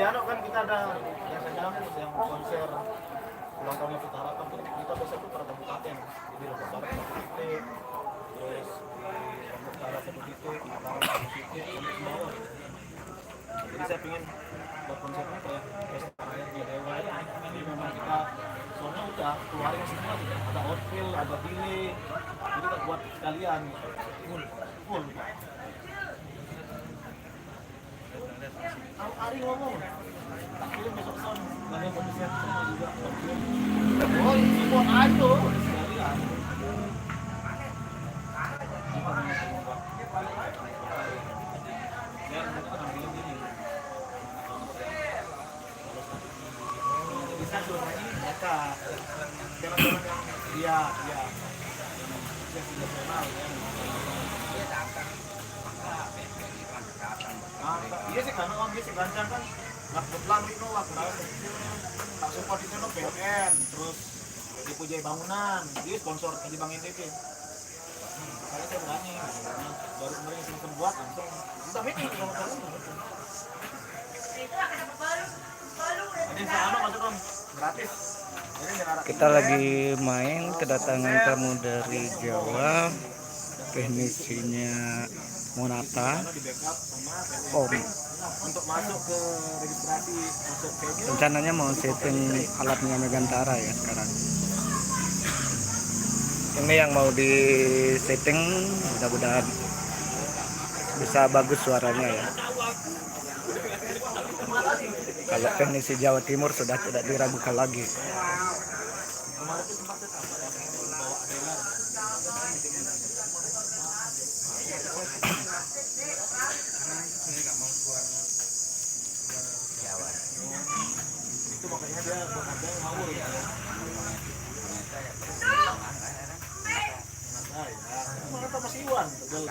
anu kan kita ada yang sedang yang konser ulang tahunnya Vita Harapan tuh kita besok tuh pada kabupaten jadi Lombok Barat satu titik terus di Lombok Utara satu titik Mataram satu titik ini semua jadi saya pengen buat konsepnya kayak pesta rakyat di Dewa jadi memang kita soalnya udah keluarin semua gitu. Ada outfield ada delay jadi kita buat sekalian full Ari ngomong tak kirim besok son karena mau set semua juga oh import aja sekalian dan kita ambil ini bisa sudah ini mereka teman-teman yang yang nasional ya iya sih karena om sih rancang kan nggak belang itu lah tak support itu no BUMN terus Dipuji Bangunan dia sponsor di Bank NTB makanya saya berani baru kemarin yang buat langsung kita meeting sama kalian ada yang sama masuk om gratis Kita lagi main kedatangan tamu dari Jawa, teknisinya Monata. untuk masuk ke registrasi masuk venue. Rencananya mau setting alatnya Megantara ya sekarang. Ini yang mau di setting, mudah-mudahan bisa bagus suaranya ya. Kalau teknisi Jawa Timur sudah tidak diragukan lagi. Itu makanya dia ada yang ngawur ya. Mana tahu Mas Iwan, betul.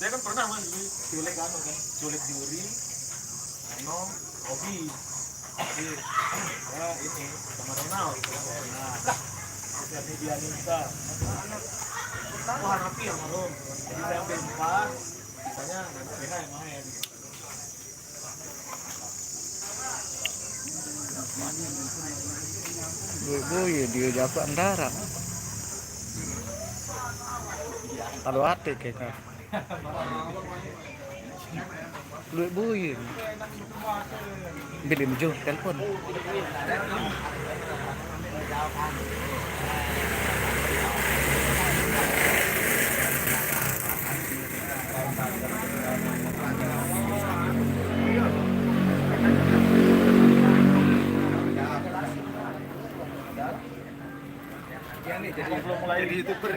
Dia kan pernah mas culik kan culik juri, Obi, jadi ya ini sama Ronald, nah jadi dia minta, aku harapi yang malam, jadi saya ambil 4, sisanya anak PH yang main. Bu dia Jawa Antara. Tahu hati kayaknya. Lu buyin. Bilin jo telepon. Jadi belum mulai di YouTuber.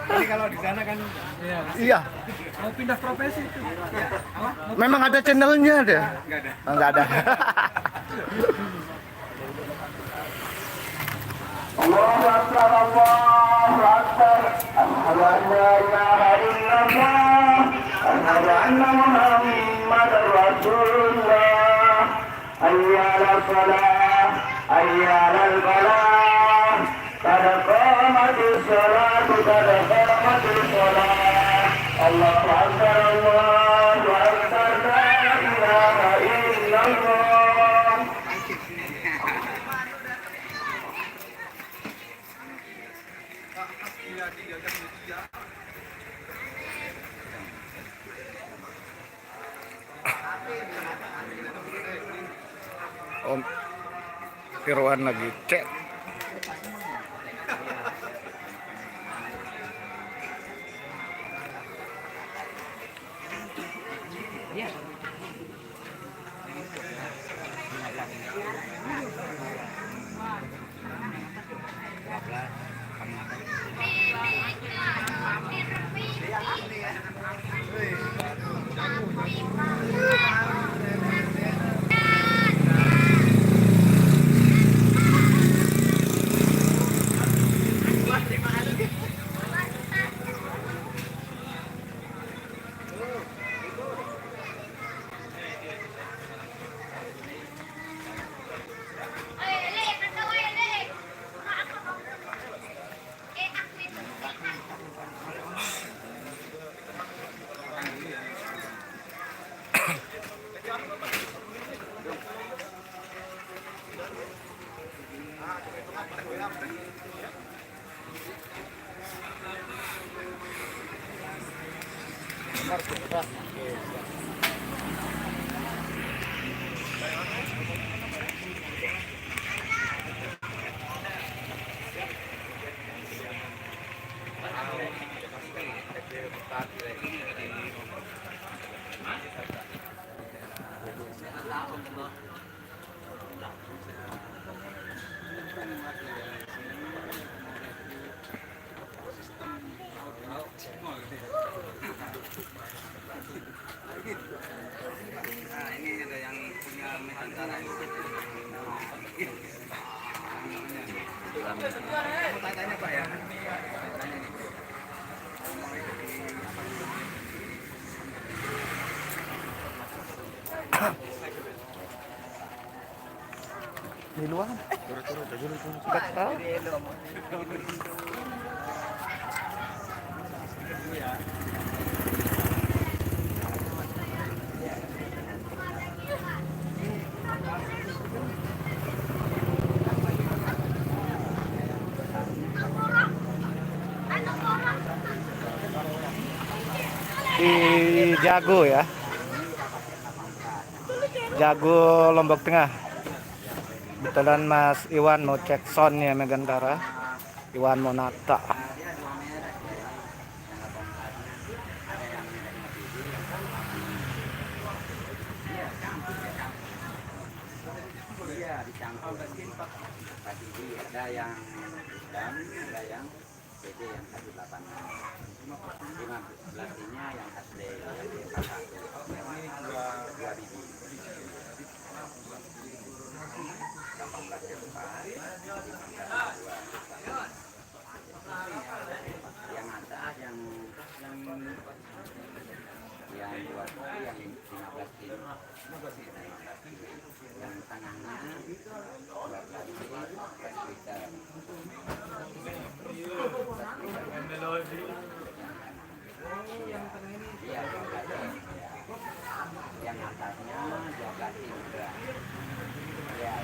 Jadi kalau di sana kan Iya. mau pindah profesi itu. Memang ada channelnya deh. Enggak ada. Oh, enggak ada. Allahu Akbar, Allahu Akbar. Asyhadu an la ilaha illallah. Asyhadu anna Muhammadar Rasulullah. Hayya 'alal shalah, hayya 'alal falah. Qad qamatis sholatu, qad qamatis shalah. Allahu Akbar, Allahu Akbar. La ilaha illallah. Om Irwan lagi cek. Nomor sudah. Oke, siap. Tanya Pak ya. Di luar. Nggak tahu. Di Jago ya. Jago Lombok Tengah. Kebetulan Mas Iwan mau cek soundnya Megantara. Iwan Monata. Iya, dicampur. Tadi ada yang hitam, ada yang CD yang 18. 15-nya yang HD yang kakak. Ini dua biji. 18 yang depan, yang atas yang dua yang 15 kilo. Yang tengahnya 12 liter. Iya, 12 liter. Yang atasnya 12 kilo. Ya,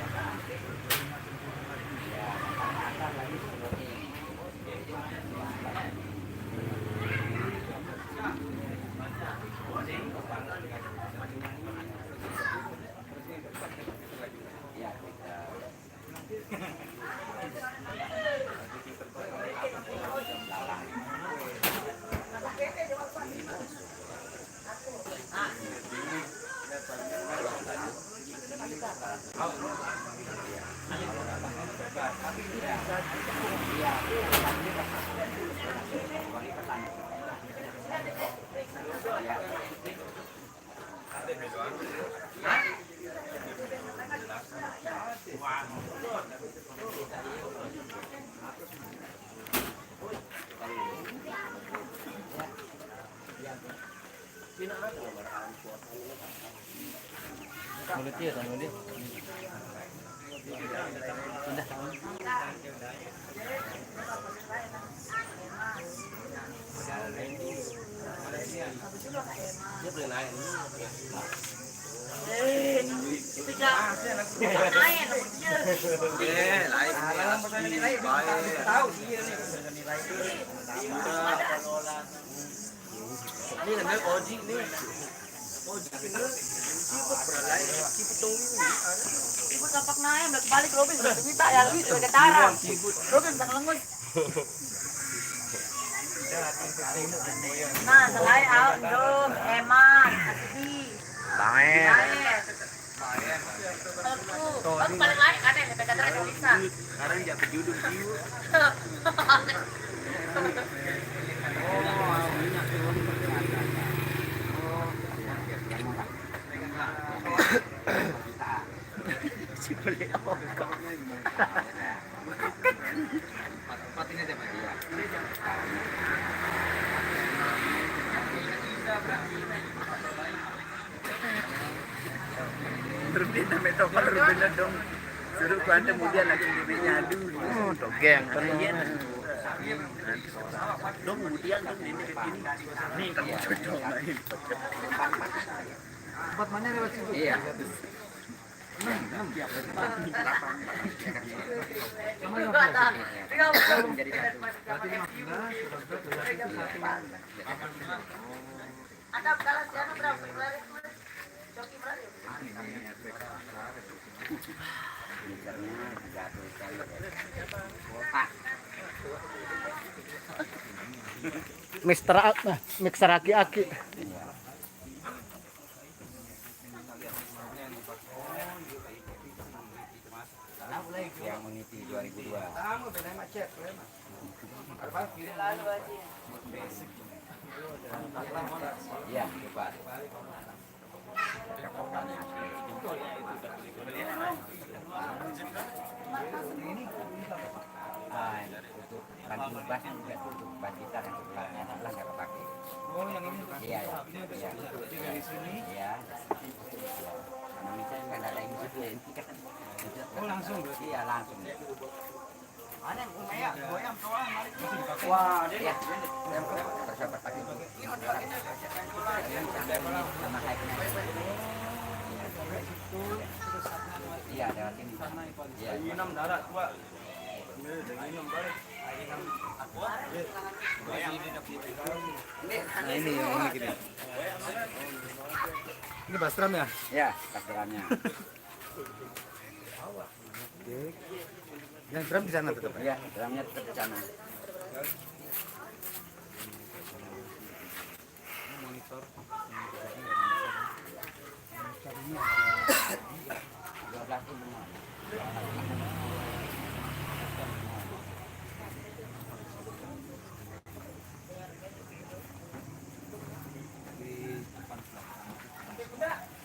ya, atas lagi 10 kilo. Ya, kita Ibu tapak naik, balik Robin sudah cerita ya, Robin sudah ketara. Robin tak lengus. Nah, selai out dong, Eman, Asbi. Bae. Aku paling lain kan yang dekat terus bisa. sekarang jadi judul jiwa. Berbeda metode berbeda dong. Suruh kuanta kemudian lagi bibirnya dulu. Oh, dogeng kan. Dong kemudian dong ini ke sini. Nih kamu cocok main. Tempat mana lewat situ? Iya. Menjadi satu. Ada kalah siapa berapa? Joki berapa? Liternya 30 kali. Pak. Mixer aki-aki. Yang Unity 2002. Iya, coba. Untuk banting bass juga untuk bass gitar yang sebelahnya sebelah nggak kepake. Oh, yang ini kan? Iya, iya. Ini ada seperti dari sini. Iya. Karena misalnya nggak ada yang gitu ya, ini kan. Oh, langsung berarti. Iya, langsung. Mana yang goyang, goyang soalnya mari. Wah, iya. Tersahabat pakai itu. Sama hype-nya. Iya, ada ini. Iya. Inam darat tua. Inam darat. Nah ini gini. Ini bass drum ya? Iya, pasarannya. Yang drum di sana tetap ya? Iya, drumnya tetap di sana.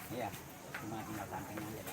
Iya, cuma tinggal sampingnya aja.